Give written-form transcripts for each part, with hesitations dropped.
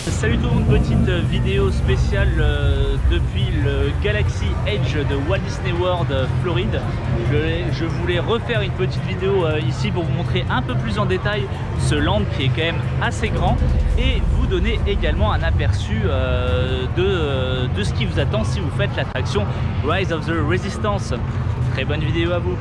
Salut tout le monde, petite vidéo spéciale depuis le Galaxy Edge de Walt Disney World Floride. Je voulais refaire une petite vidéo ici pour vous montrer un peu plus en détail ce land qui est quand même assez grand et vous donner également un aperçu de ce qui vous attend si vous faites l'attraction Rise of the Resistance. Très bonne vidéo à vous.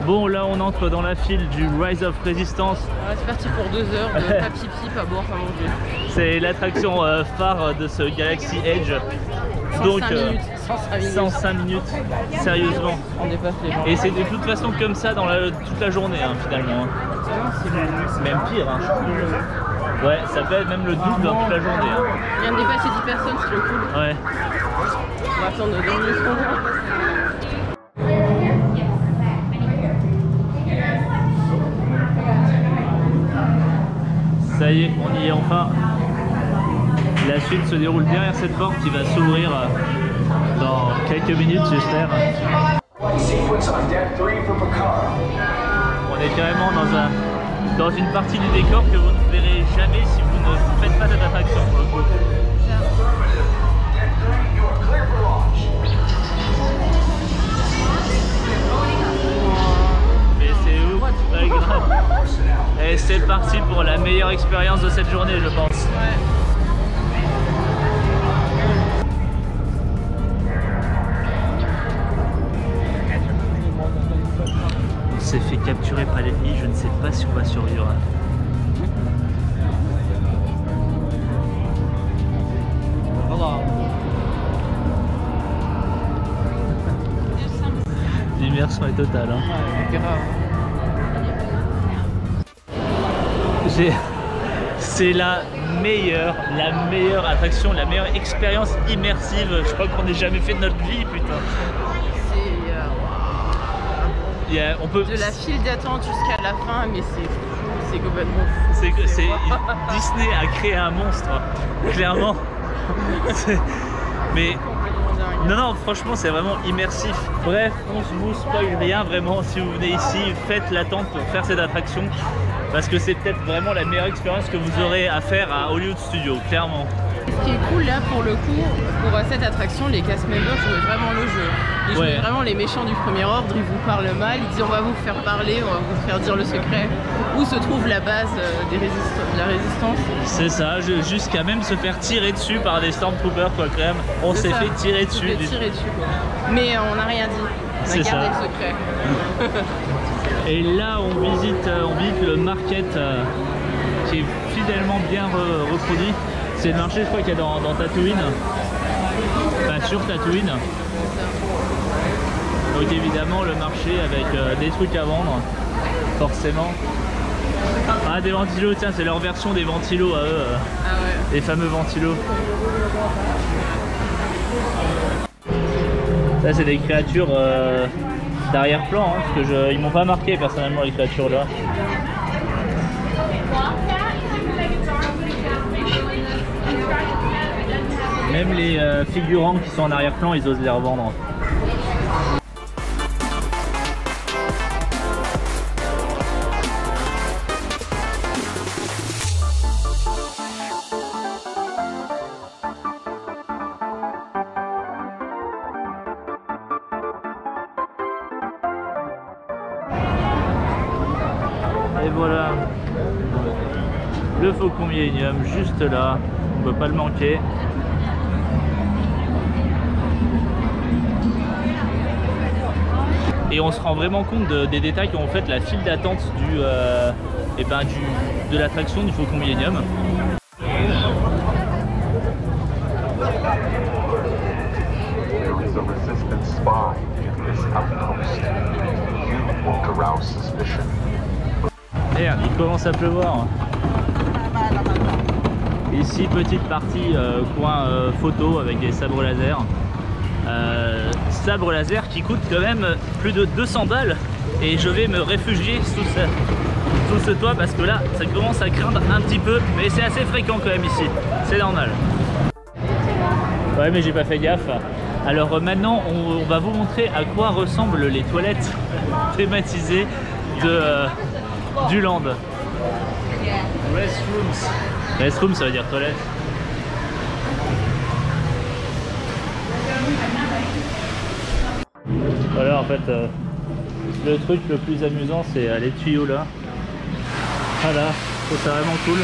Bon, là on entre dans la file du Rise of Resistance. Ouais, c'est parti pour 2 heures de pas pipi, pas boire, pas manger. C'est l'attraction phare de ce Galaxy Edge. 105 minutes, sérieusement. On dépasse les gens. Et c'est de toute façon comme ça dans toute la journée hein, finalement. C'est même pire. Hein. Ouais, ça peut être même le double dans toute la journée. Hein. On vient de dépasser 10 personnes, c'est le cool. Ouais. On va attendre 2 minutes. Ça y est, on y est enfin. La suite se déroule derrière cette porte qui va s'ouvrir dans quelques minutes, j'espère. On est carrément dans une partie du décor que vous ne verrez jamais si vous ne faites pas cette attraction pour le coup. Mais c'est ouf, très grave. Et c'est parti pour la meilleure expérience de cette journée, je pense. Ouais. On s'est fait capturer par l'ennemi, je ne sais pas si on va survivre. L'immersion est totale. Hein. Ouais, grave. C'est la meilleure attraction, la meilleure expérience immersive, je crois qu'on n'ait jamais fait de notre vie, putain. C'est On peut... de la file d'attente jusqu'à la fin, mais c'est complètement fou. Disney a créé un monstre, clairement. Mais non, franchement, c'est vraiment immersif. Bref, on se vous spoil rien, vraiment. Si vous venez ici, faites l'attente pour faire cette attraction. Parce que c'est peut-être vraiment la meilleure expérience que vous aurez à faire à Hollywood Studios, clairement. Ce qui est cool là pour le coup, pour cette attraction, les cast members jouaient vraiment le jeu. Ils jouaient vraiment les méchants du premier ordre, ils vous parlent mal, ils disent on va vous faire parler, on va vous faire dire le secret. Où se trouve la base de la résistance. C'est ça, jusqu'à même se faire tirer dessus par des Stormtroopers quoi quand même. On s'est fait tirer dessus. Quoi. Mais on n'a rien dit, on a gardé le secret. Et là on visite le market qui est fidèlement bien reproduit. C'est le marché je crois qu'il y a dans Tatooine. Enfin sur Tatooine. Donc évidemment le marché avec des trucs à vendre, forcément. Ah des ventilos, tiens c'est leur version des ventilos à eux. Ah ouais. Les fameux ventilos. Ça c'est des créatures d'arrière-plan, hein, parce que ils m'ont pas marqué personnellement les créatures là. Même les figurants qui sont en arrière-plan, ils osent les revendre. Et voilà, le Faucon Millenium juste là, on ne peut pas le manquer. Et on se rend vraiment compte des détails qui ont fait la file d'attente de l'attraction du Faucon Millenium. Merde, il commence à pleuvoir. Ici, petite partie coin photo avec des sabres laser. Sabre laser qui coûte quand même plus de 200 balles. et je vais me réfugier sous ce toit parce que là ça commence à craindre un petit peu, mais c'est assez fréquent quand même ici, c'est normal. Ouais, mais j'ai pas fait gaffe. Alors maintenant on va vous montrer à quoi ressemblent les toilettes thématisées du land. Restrooms. Restroom, ça veut dire toilette. Voilà, en fait, le truc le plus amusant, c'est les tuyaux là. Voilà, je trouve ça vraiment cool.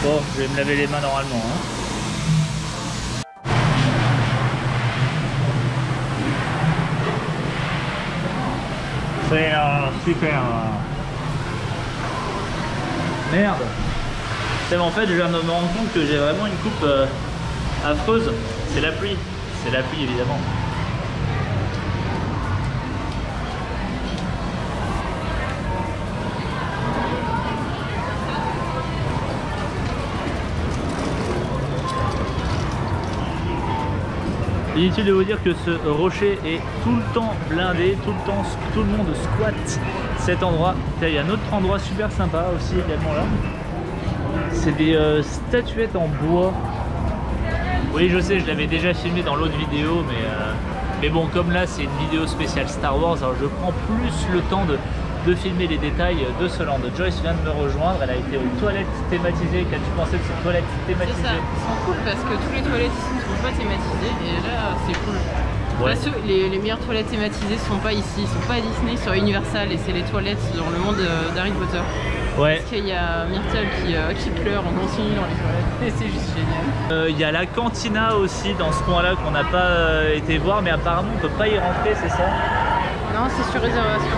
Bon, je vais me laver les mains normalement. Hein. C'est super. Merde. En fait, je viens de me rendre compte que j'ai vraiment une coupe affreuse. C'est la pluie. C'est la pluie, évidemment. Inutile de vous dire que ce rocher est tout le temps blindé, tout le monde squatte cet endroit. Il y a un autre endroit super sympa aussi également là. C'est des statuettes en bois. Oui, je sais, je l'avais déjà filmé dans l'autre vidéo, mais bon, comme là c'est une vidéo spéciale Star Wars, alors je prends plus le temps de filmer les détails de ce land. Joyce vient de me rejoindre, elle a été aux toilettes thématisées. Qu'as-tu pensé de ces toilettes thématisées? C'est ça, elles sont cool parce que tous les toilettes ici ne sont pas thématisées et là c'est cool. Ouais. Là, les meilleures toilettes thématisées ne sont pas ici, ils sont pas à Disney, ils sont à Universal et c'est les toilettes dans le monde d'Harry Potter. Ouais. Parce qu'il y a Myrtle qui pleure en continu dans les toilettes et c'est juste génial. Il y a la cantina aussi dans ce coin là qu'on n'a pas été voir, mais apparemment on peut pas y rentrer, c'est ça? Non, c'est sur réservation.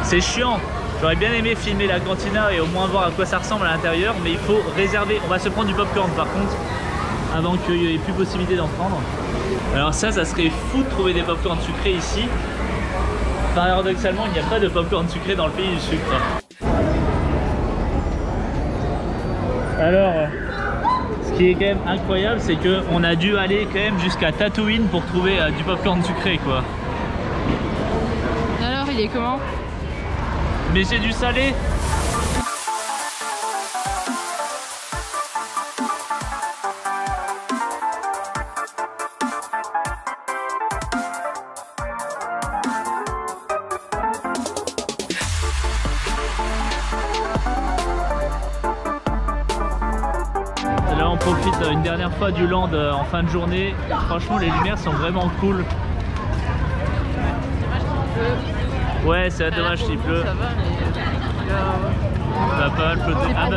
C'est chiant. J'aurais bien aimé filmer la cantina et au moins voir à quoi ça ressemble à l'intérieur, mais il faut réserver. On va se prendre du popcorn par contre, avant qu'il n'y ait plus possibilité d'en prendre. Alors ça serait fou de trouver des popcorn sucrés ici. Paradoxalement, il n'y a pas de popcorn sucré dans le pays du sucre. Alors, ce qui est quand même incroyable, c'est qu'on a dû aller quand même jusqu'à Tatooine pour trouver du popcorn sucré, quoi. Alors, il est comment? Mais c'est du salé. Là on profite une dernière fois du land en fin de journée. Franchement les lumières sont vraiment cool. Ouais, c'est dommage qu'il pleut. Ça va, Ça va pas mal pleuter. Ah bah,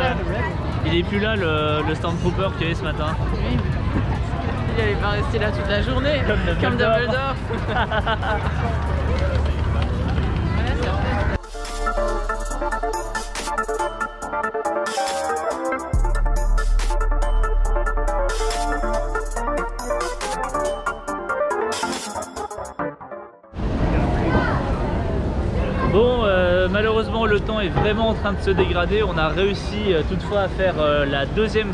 il est plus là le Stormtrooper qu'il y avait ce matin. Oui. Il allait pas rester là toute la journée. Comme Dumbledore. Bon, malheureusement le temps est vraiment en train de se dégrader. On a réussi toutefois à faire la deuxième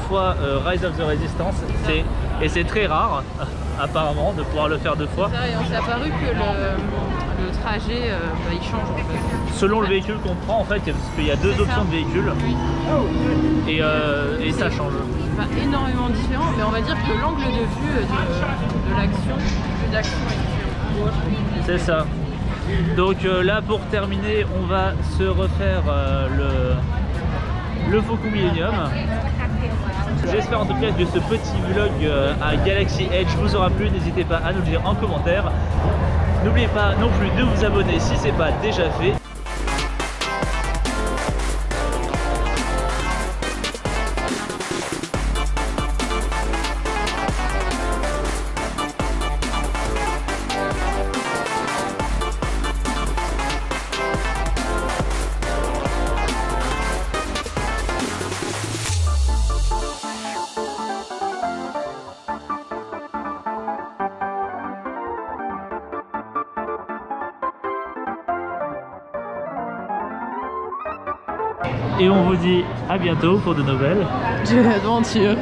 fois Rise of the Resistance. Et c'est très rare apparemment de pouvoir le faire deux fois. Ça, et on s'est apparu que le trajet il change en fait. Selon le véhicule qu'on prend en fait, parce qu'il y a deux options de véhicules. Oui. Et ça change. Pas énormément différent, mais on va dire que l'angle de vue de l'action, est différent. C'est ça. Donc là pour terminer on va se refaire le Faucon Millenium. J'espère en tout cas que ce petit vlog à Galaxy Edge vous aura plu. N'hésitez pas à nous le dire en commentaire. N'oubliez pas non plus de vous abonner si ce n'est pas déjà fait. Et on vous dit à bientôt pour de nouvelles Jeux d'aventure.